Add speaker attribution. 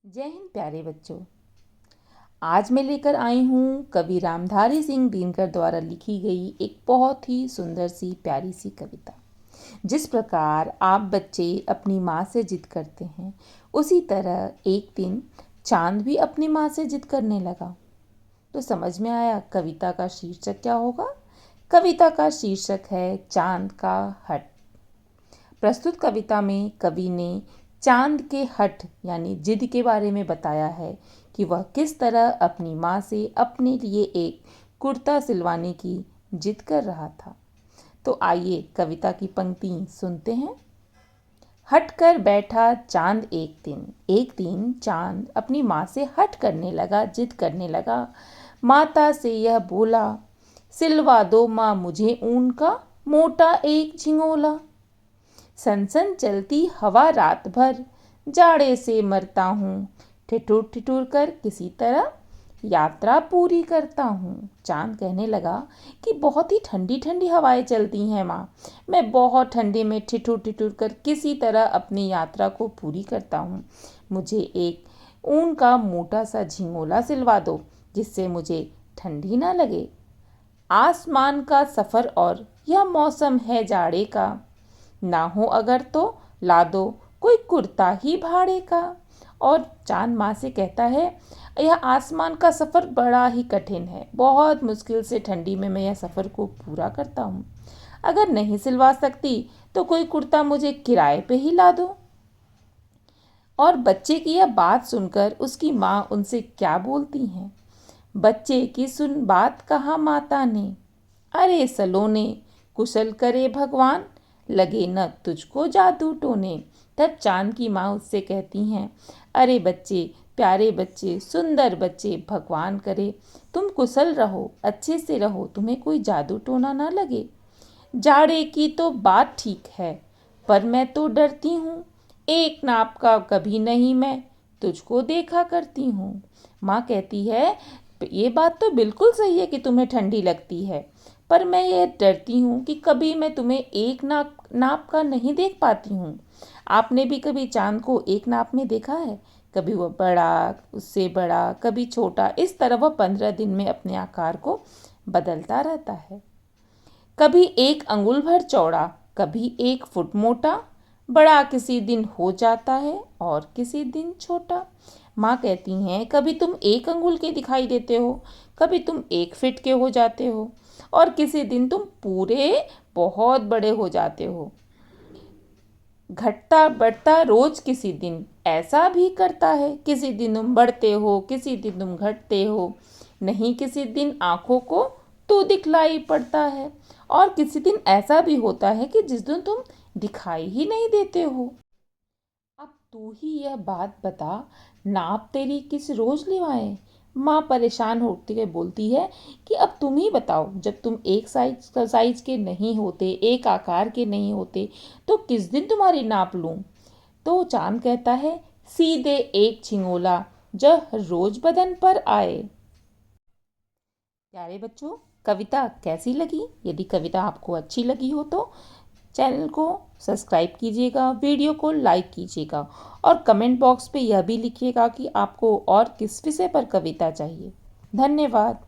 Speaker 1: जय हिंद प्यारे बच्चों। आज मैं लेकर आई हूँ कवि रामधारी सिंह दिनकर द्वारा लिखी गई एक बहुत ही सुंदर सी प्यारी सी कविता। जिस प्रकार आप बच्चे अपनी माँ से जिद करते हैं, उसी तरह एक दिन चांद भी अपनी माँ से जिद करने लगा। तो समझ में आया कविता का शीर्षक क्या होगा। कविता का शीर्षक है चांद का हट। प्रस्तुत कविता में कवि ने चांद के हठ यानी जिद के बारे में बताया है कि वह किस तरह अपनी माँ से अपने लिए एक कुर्ता सिलवाने की जिद कर रहा था। तो आइए कविता की पंक्ति सुनते हैं। हट कर बैठा चांद एक दिन चांद अपनी माँ से हट करने लगा, जिद करने लगा। माता से यह बोला, सिलवा दो माँ मुझे ऊन का मोटा एक झिंगोला। सनसन चलती हवा रात भर, जाड़े से मरता हूँ, ठिठुर ठिठुर कर किसी तरह यात्रा पूरी करता हूँ। चांद कहने लगा कि बहुत ही ठंडी ठंडी हवाएं चलती हैं माँ, मैं बहुत ठंडे में ठिठुर ठिठुर कर किसी तरह अपनी यात्रा को पूरी करता हूँ। मुझे एक ऊन का मोटा सा झिंगोला सिलवा दो, जिससे मुझे ठंडी ना लगे। आसमान का सफ़र और यह मौसम है जाड़े का, ना हो अगर तो ला दो कोई कुर्ता ही भाड़े का। और चांद माँ से कहता है, यह आसमान का सफ़र बड़ा ही कठिन है, बहुत मुश्किल से ठंडी में मैं यह सफ़र को पूरा करता हूँ। अगर नहीं सिलवा सकती तो कोई कुर्ता मुझे किराए पे ही ला दो। और बच्चे की यह बात सुनकर उसकी माँ उनसे क्या बोलती हैं। बच्चे की सुन बात कहा माता ने, अरे सलोने कुशल करे भगवान, लगे न तुझको जादू टोने। तब चांद की माँ उससे कहती हैं, अरे बच्चे, प्यारे बच्चे, सुंदर बच्चे, भगवान करे तुम कुशल रहो, अच्छे से रहो, तुम्हें कोई जादू टोना ना लगे। जाड़े की तो बात ठीक है, पर मैं तो डरती हूँ, एक नाप का कभी नहीं मैं तुझको देखा करती हूँ। माँ कहती है, ये बात तो बिल्कुल सही है कि तुम्हें ठंडी लगती है, पर मैं ये डरती हूँ कि कभी मैं तुम्हें एक नाप का नहीं देख पाती हूँ। आपने भी कभी चांद को एक नाप में देखा है? कभी वह बड़ा, उससे बड़ा, कभी छोटा, इस तरह वह 15 दिन में अपने आकार को बदलता रहता है। कभी 1 अंगुल भर चौड़ा, कभी 1 फुट मोटा, बड़ा किसी दिन हो जाता है और किसी दिन छोटा। माँ कहती हैं, कभी तुम 1 अंगुल के दिखाई देते हो, कभी तुम 1 फीट के हो जाते हो और किसी दिन तुम पूरे बहुत बड़े हो जाते हो। घटता बढ़ता रोज किसी दिन ऐसा भी करता है, किसी दिन तुम बढ़ते हो, किसी दिन तुम घटते हो, नहीं किसी दिन आंखों को तो दिखलाई पड़ता है और किसी दिन ऐसा भी होता है कि जिस दिन तुम दिखाई ही नहीं देते हो। अब तू ही यह बात बता, नाप तेरी किस रोज लिवाएं। माँ परेशान होती है, बोलती है कि अब तुम ही बताओ, जब तुम एक साइज के नहीं होते, एक आकार के नहीं होते, तो किस दिन तुम्हारी नाप लूं। तो चांद कहता है, सीधे एक झिंगोला जो रोज बदन पर आए। प्यारे बच्चों, कविता कैसी लगी? यदि कविता आपको अच्छी लगी हो तो चैनल को सब्सक्राइब कीजिएगा, वीडियो को लाइक कीजिएगा और कमेंट बॉक्स पे यह भी लिखिएगा कि आपको और किस विषय पर कविता चाहिए। धन्यवाद।